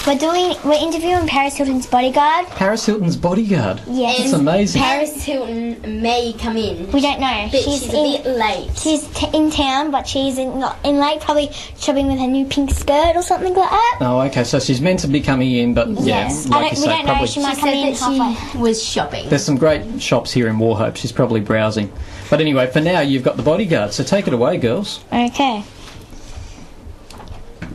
We're interviewing Paris Hilton's bodyguard. Paris Hilton's bodyguard? Yes. That's amazing. Paris Hilton may come in. We don't know. But she's a bit late. She's in town, but she's not in late, probably shopping with her new pink skirt or something like that. Oh, okay, so she's meant to be coming in, but Yes. like you We say, don't know. probably... She might come in halfway. She was shopping. There's some great shops here in Wauchope. She's probably browsing. But anyway, for now, you've got the bodyguard, so take it away, girls. Okay.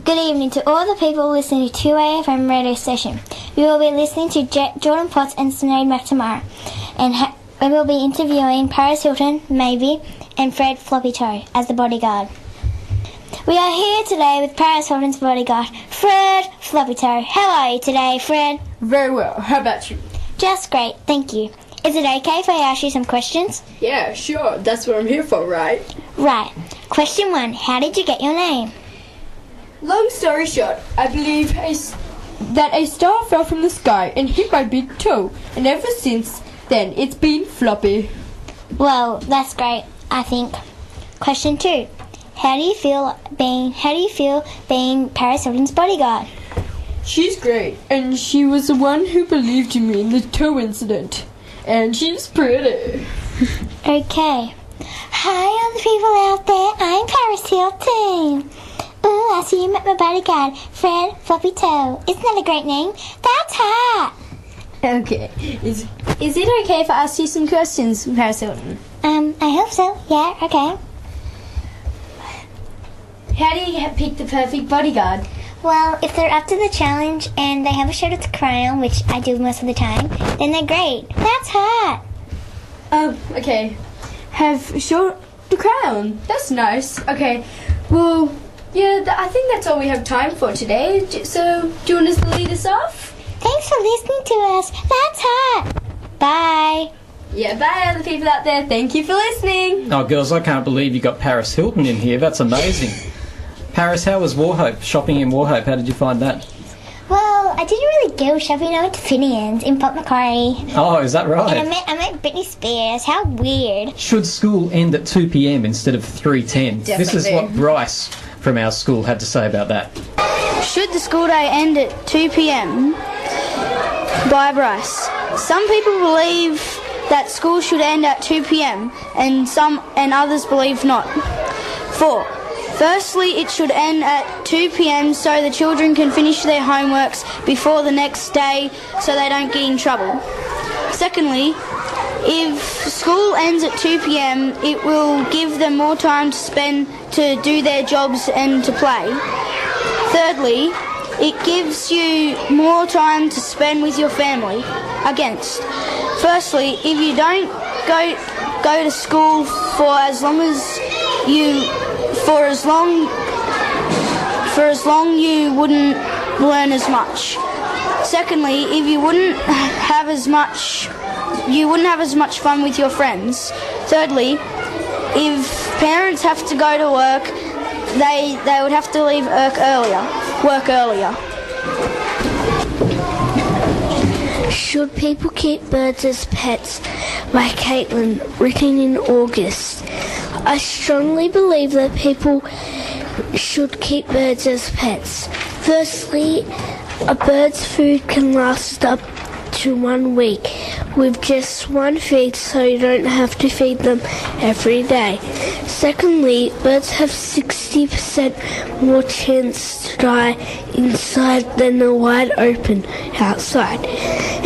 Good evening to all the people listening to 2AFM radio station. We will be listening to Jordan Potts and Sinead McNamara, and we will be interviewing Paris Hilton, Maybe, and Fred Floppytoe as the bodyguard. We are here today with Paris Hilton's bodyguard, Fred Floppytoe. How are you today, Fred? Very well. How about you? Just great, thank you. Is it okay if I ask you some questions? Yeah, sure. That's what I'm here for, right? Right. Question 1. How did you get your name? Long story short, I believe that a star fell from the sky and hit my big toe, and ever since then it's been floppy. Well, that's great, I think. Question 2. How do you feel being Paris Hilton's bodyguard? She's great, and she was the one who believed in me in the toe incident. And she's pretty. Okay. Hi, other people out there. I'm Paris Hilton. Oh, I see you met my bodyguard, Fred Floppytoe. Isn't that a great name? That's hot. Okay. Is it okay if I ask you some questions, Paris Hilton? I hope so. Yeah, okay. How do you pick the perfect bodyguard? Well, if they're up to the challenge and they have a shoulder to cry on, which I do most of the time, then they're great. That's hot. Okay. Have short to crown. That's nice. Okay. Well, yeah, I think that's all we have time for today. So, do you want us to lead us off? Thanks for listening to us. That's hot. Bye. Yeah, bye, other people out there. Thank you for listening. Oh, girls, I can't believe you got Paris Hilton in here. That's amazing. Paris, how was Wauchope? Shopping in Wauchope, how did you find that? Well, I didn't really go shopping. I went to Finian's in Port Macquarie. Oh, is that right? And I met Britney Spears. How weird. Should school end at 2 p.m. instead of 3:10? This is what Bryce from our school had to say about that. Should the school day end at 2 p.m? By Bryce. Some people believe that school should end at 2 p.m. and others believe not. 4. Firstly, it should end at 2 p.m. so the children can finish their homeworks before the next day so they don't get in trouble. Secondly, if school ends at 2 p.m, it will give them more time to do their jobs and to play. Thirdly, it gives you more time to spend with your family. Firstly, if you don't go to school for as long you wouldn't learn as much. Secondly, if you wouldn't have as much fun with your friends. Thirdly, if parents have to go to work, they would have to leave work earlier. Should people keep birds as pets? By Caitlin, written in August. I strongly believe that people should keep birds as pets. Firstly, a bird's food can last up to 1 week with just one feed, so you don't have to feed them every day. Secondly, birds have 60% more chance to die inside than a wide open outside,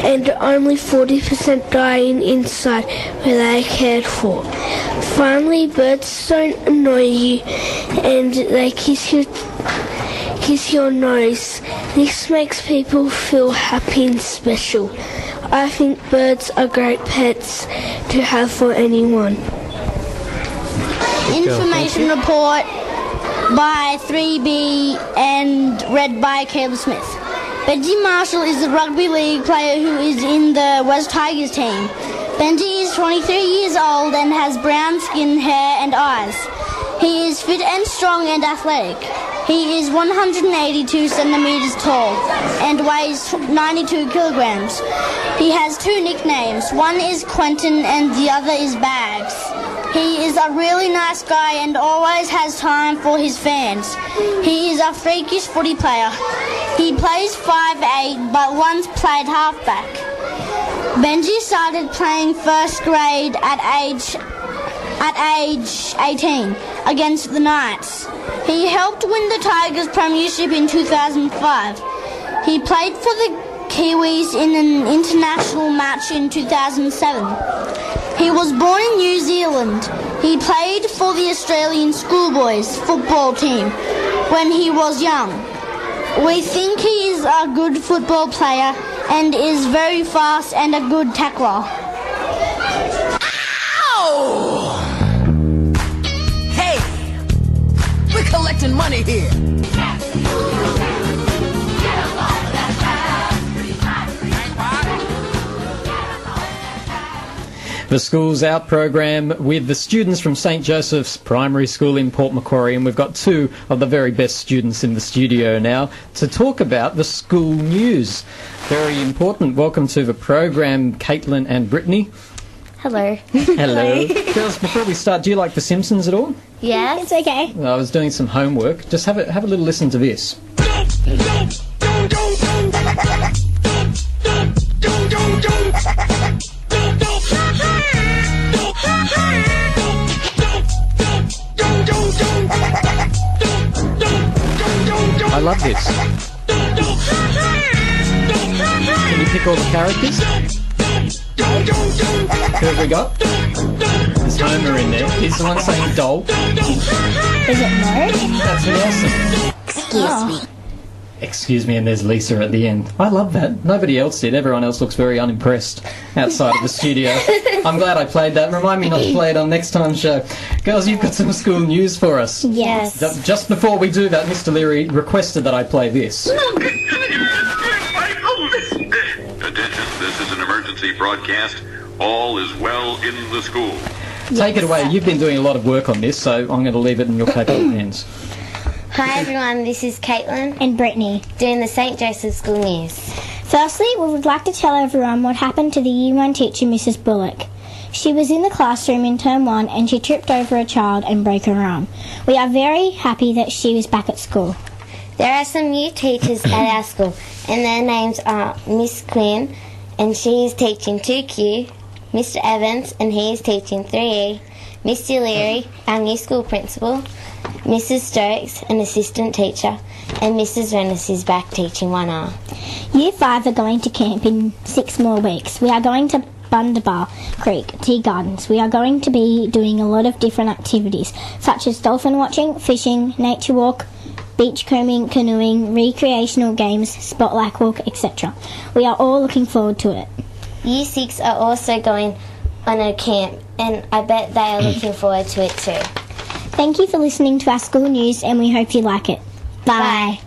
and only 40% die inside where they are cared for. Finally, birds don't annoy you and they kiss your nose. This makes people feel happy and special. I think birds are great pets to have for anyone. Information report by 3B and read by Caleb Smith. Benji Marshall is a rugby league player who is in the West Tigers team. Benji is 23 years old and has brown skin, hair and eyes. He is fit and strong and athletic. He is 182 centimetres tall and weighs 92 kilograms. He has 2 nicknames. One is Quentin and the other is Bags. He is a really nice guy and always has time for his fans. He is a freakish footy player. He plays 5'8", but once played halfback. Benji started playing first grade at age 18 against the Knights. He helped win the Tigers premiership in 2005. He played for the Kiwis in an international match in 2007. He was born in New Zealand. He played for the Australian schoolboys football team when he was young. We think he is a good football player and is very fast and a good tackler. Ow! Hey, we're collecting money here. The School's Out program with the students from St Joseph's Primary School in Port Macquarie, and we've got two of the very best students in the studio now to talk about the school news. Very important. Welcome to the program, Caitlin and Brittany. Hello. Hello. Girls, before we start, do you like The Simpsons at all? Yes. It's okay. Well, I was doing some homework. Just have a little listen to this. I love this. Can you pick all the characters? Who have we got? There's Homer in there. He's the one saying doll. Is it Mo? That's awesome. Excuse me. Excuse me, and there's Lisa at the end. I love that. Nobody else did. Everyone else looks very unimpressed outside of the studio. I'm glad I played that. Remind me not to play it on next time's show. Girls, you've got some school news for us. Yes. Just before we do that, Mr. Leary requested that I play this. Attention, this is an emergency broadcast. All is well in the school. Take it away. You've been doing a lot of work on this, so I'm going to leave it in your capable hands. Hi everyone, this is Caitlin And Brittany. doing the St Joseph's School News. Firstly, we would like to tell everyone what happened to the Year 1 teacher, Mrs. Bullock. She was in the classroom in Term 1 and she tripped over a child and broke her arm. We are very happy that she was back at school. There are some new teachers at our school and their names are Miss Quinn and she is teaching 2Q, Mr. Evans and he is teaching 3E, Mr. Leary, our new school principal, Mrs. Stokes, an assistant teacher, and Mrs. Rennis is back teaching 1R. Year 5 are going to camp in 6 more weeks. We are going to Bundabar Creek, Tea Gardens. We are going to be doing a lot of different activities, such as dolphin watching, fishing, nature walk, beach combing, canoeing, recreational games, spotlight walk, etc. We are all looking forward to it. Year 6 are also going on a camp and I bet they are looking forward to it too. Thank you for listening to our school news and we hope you like it. Bye.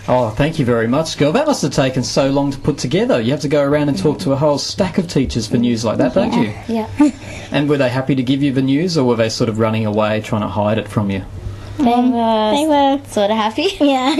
Oh, thank you very much, girl. That must have taken so long to put together. You have to go around and talk to a whole stack of teachers for news like that, don't you? Yeah. And were they happy to give you the news, or were they sort of running away, trying to hide it from you? They were were, sort of happy. yeah.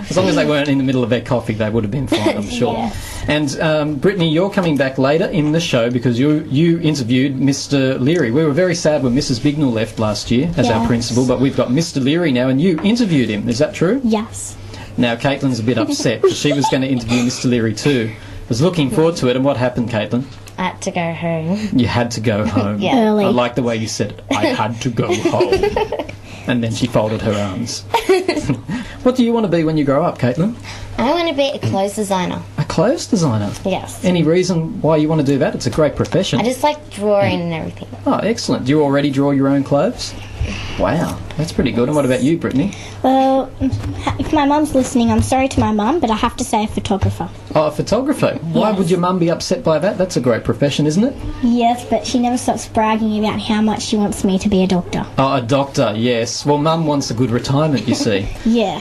As long as they weren't in the middle of their coffee, they would have been fine, I'm sure. Yeah. And Brittany, you're coming back later in the show because you interviewed Mr. Leary. We were very sad when Mrs. Bignell left last year as our Yes. principal, but we've got Mr. Leary now, and you interviewed him. Is that true? Yes. Now, Caitlin's a bit upset because she was going to interview Mr. Leary too. Was looking forward to it, and what happened, Caitlin? I had to go home. You had to go home. Yeah. Early. I like the way you said it. I had to go home. And then she folded her arms. What do you want to be when you grow up, Caitlin? I want to be a clothes designer. A clothes designer? Yes. Any reason why you want to do that? It's a great profession. I just like drawing and everything. Oh, excellent. Do you already draw your own clothes? Wow, that's pretty good. And what about you, Brittany? Well, if my mum's listening, I'm sorry to my mum, but I have to say a photographer. Oh, a photographer. Why Yes. would your mum be upset by that? That's a great profession, isn't it? Yes, but she never stops bragging about how much she wants me to be a doctor. Oh, a doctor, yes. Well, mum wants a good retirement, you see. Yeah.